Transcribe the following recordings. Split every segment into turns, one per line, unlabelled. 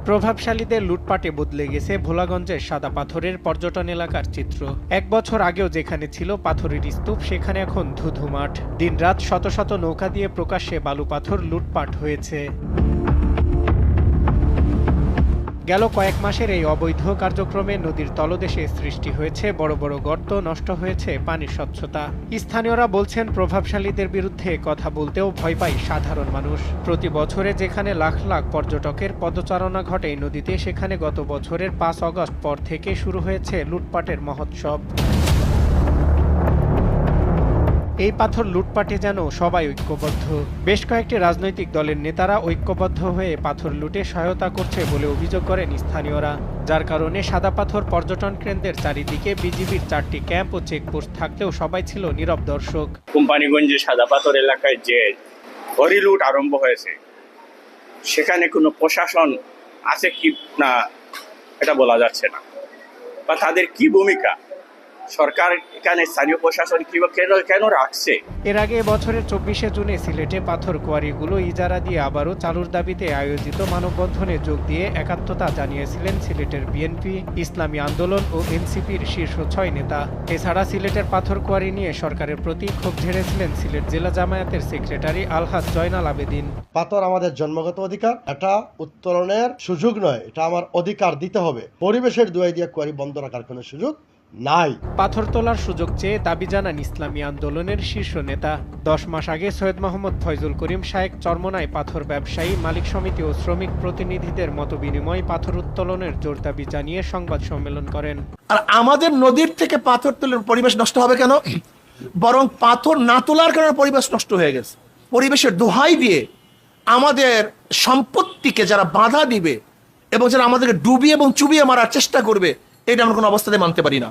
প্রভাবশালীদের লুটপাটে বদলে গেছে ভোলাগঞ্জের সাদা পাথরের পর্যটন এলাকার চিত্র। 1 বছর আগেও যেখানে ছিল পাথরের স্তূপ, সেখানে এখন ধুধু মাঠ। দিনরাত শত শত নৌকা দিয়ে প্রকাশ্যে বালু পাথর লুটপাট হয়েছে। গেল কয়েক মাসের এই অবৈধ কার্যক্রমে নদীর তলদেশে সৃষ্টি হয়েছে বড় বড় গর্ত, নষ্ট হয়েছে পানির স্বচ্ছতা। স্থানীয়রা বলছেন, প্রভাবশালীদের বিরুদ্ধে কথা বলতেও ভয় পায় সাধারণ মানুষ। প্রতি বছরে যেখানে লাখ লাখ পর্যটকের পদচারণা ঘটে নদীতে, সেখানে গত বছরের 5 আগস্ট পর থেকে শুরু হয়েছে লুটপাটের মহোৎসব। এই পাথর লুটপাটে যেন সবাই ঐক্যবদ্ধ। বেশ কয়েকটি রাজনৈতিক দলের নেতারা ঐক্যবদ্ধ হয়ে পাথর লুটে সহায়তা করছে বলে অভিযোগ করেন স্থানীয়রা, যার কারণে সাদা পাথর পর্যটন কেন্দ্রের চারিদিকে বিজিবির 4টি ক্যাম্প ও চেকপোস্ট থাকলেও সবাই ছিল নীরব দর্শক।
কোম্পানিগঞ্জে সাদা পাথর এলাকায় যে হরিলুট আরম্ভ হয়েছে, সেখানে কোনো প্রশাসন আছে কি না এটা বলা যাচ্ছে না, বা তাদের কি ভূমিকা, সরকার এখানে স্থানীয় প্রশাসন কেন রাখছে।
এর আগে বছরের 24শে জুনে সিলেটে পাথর কোয়ারিগুলো ইজারা দিয়ে আবারও চালুর দাবিতে আয়োজিত মানববন্ধনে যোগ দিয়ে একাত্মতা জানিয়েছিলেন সিলেটের বিএনপি, ইসলামী আন্দোলন ও এনসিপির শীর্ষ 6 নেতা। এছাড়া সিলেটের পাথর কোয়ারি নিয়ে সরকারের প্রতি ক্ষোভ ঝেড়েছিলেন সিলেট জেলা জামায়াতের সেক্রেটারি আলহাজ জয়নাল আবেদিন।
পাথর আমাদের জন্মগত অধিকার, এটা উত্তোলনের সুযোগ নয়, এটা আমার অধিকার দিতে হবে। পরিবেশের দোয়াই দিয়ে কোয়ারি বন্ধ রাখার কোনো সুযোগ নাই।
পাথর তোলার সুযোগ চেয়ে দাবি জানান ইসলামী আন্দোলনের শীর্ষ নেতা। 10 মাস আগে সৈয়দ মোহাম্মদ ফয়জুল করিম শায়েক চরমোনাই পাথর ব্যবসায়ী, মালিক সমিতি ও শ্রমিক প্রতিনিধিদের মতবিনিময় পাথর উত্তোলনের জোর দাবি জানিয়ে সংবাদ সম্মেলন করেন।
আর আমাদের নদীর থেকে পাথর তোলার পরিবেশ নষ্ট হবে কেন? বরং পাথর না তোলার কারণে পরিবেশ নষ্ট হয়ে গেছে। পরিবেশের দোহাই দিয়ে আমাদের সম্পত্তিকে যারা বাধা দিবে এবং যারা আমাদেরকে ডুবিয়ে এবং চুবিয়ে মারার চেষ্টা করবে, এটা আমরা কোনো অবস্থাতে মানতে পারি না।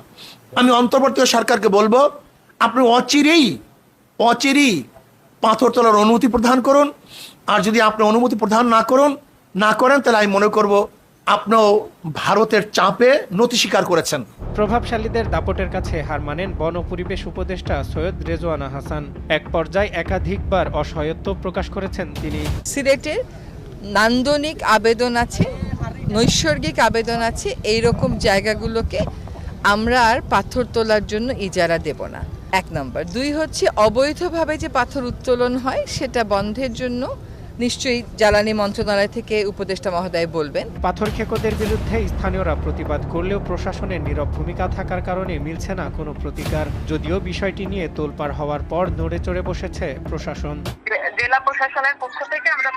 আমি অন্তর্বর্তী সরকারকে বলবো, আপনি অচিরেই পাথর তোলার অনুমতি প্রদান করুন। আর যদি আপনি অনুমতি প্রদান না করেন তাহলে আমি মনে করব আপনিও ভারতের চাপে নতি স্বীকার করেছেন।
প্রভাবশালীদের দাপটের কাছে হার মানেন বন ও পরিবেশ উপদেষ্টা সৈয়দ রেজওয়ানা হাসান। এক পর্যায়ে একাধিকবার অসহায়ত্ব প্রকাশ করেছেন তিনি।
সিলেটের নান্দনিক আবেদন আছে, নৈসর্গিক আবেদন আছে, এইরকম জায়গাগুলোকে আমরা আর পাথর তোলার জন্য ইজারা দেব না, 1 নম্বর। 2 হচ্ছে অবৈধভাবে যে পাথর উত্তোলন হয় সেটা বন্ধের জন্য নিশ্চয়ই জ্বালানি মন্ত্রণালয় থেকে উপদেষ্টা মহোদয় বলবেন।
পাথর খেকোদের বিরুদ্ধে স্থানীয়রা প্রতিবাদ করলেও প্রশাসনের নীরব ভূমিকা থাকার কারণে মিলছে না কোনো প্রতিকার। যদিও বিষয়টি নিয়ে তোলপাড় হওয়ার পর নড়ে চড়ে বসেছে প্রশাসন।
জেলা প্রশাসনের পক্ষ থেকে আমরা